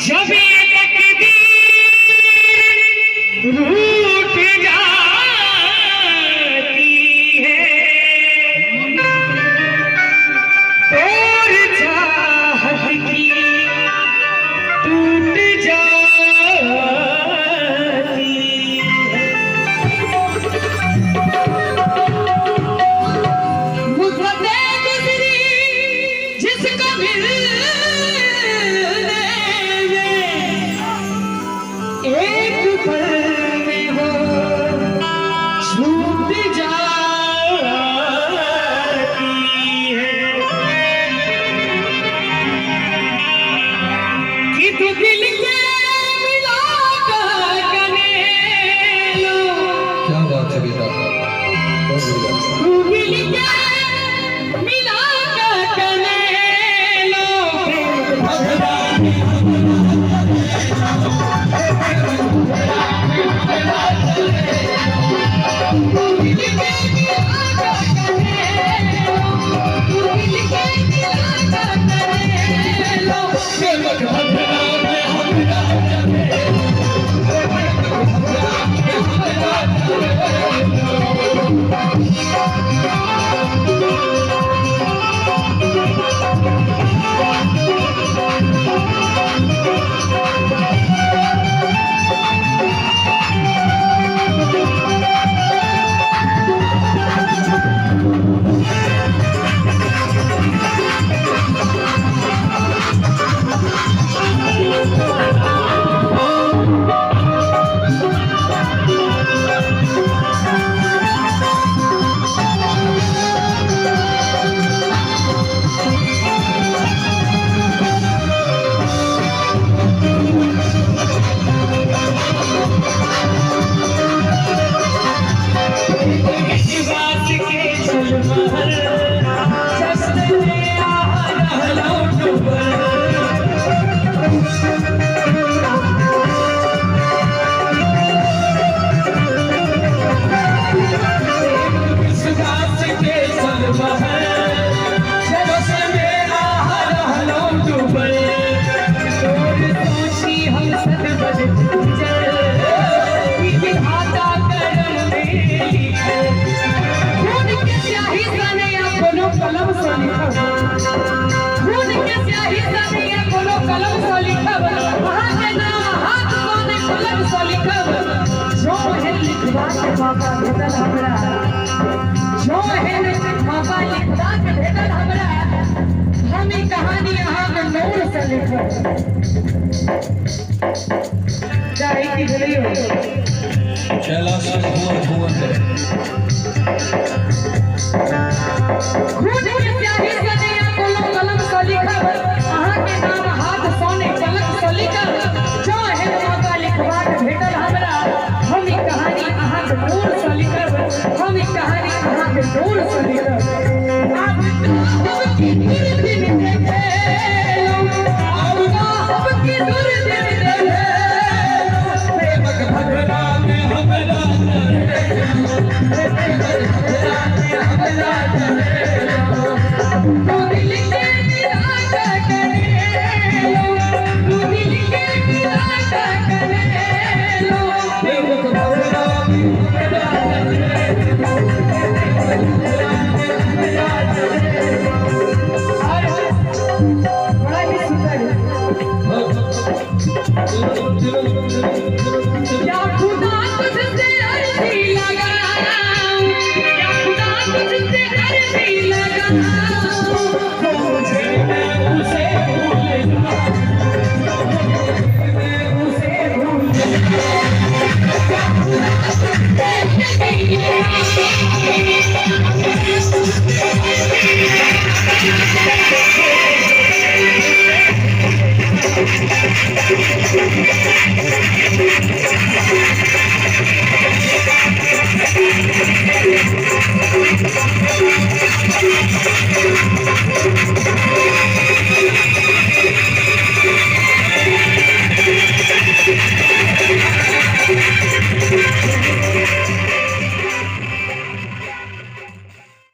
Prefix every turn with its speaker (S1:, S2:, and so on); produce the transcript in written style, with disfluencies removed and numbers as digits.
S1: जब ये तकदीर रूठ जाती है और चाहत की टूट जाती है। मुझसे गुजरी जिसको एक पल में वो छूट जाती है कि तू दिल के मिला कर कने लो।
S2: क्या बात है बेटा, बहुत बढ़िया।
S1: तू दिल के मिला कर कने लो। जो है बाबा लिखवा के भेजल हमरा, हम ई कहानी यहाँ के नूर से लिखब। चाहे की बोलियो
S2: कैलाश भुवन भुवन है।
S1: खून के स्याही से नया कलम कलम से लिखब, अहाँ के नाम हाथ सोने पलक से लिखब। जो है बाबा लिखवा के भेजल हमरा, हम ई कहानी अहाँ के नूर से लिखब। हम ई कहानी अहाँ के नूर से लिखब। आप की दूर भी देखे लो, आप की दूर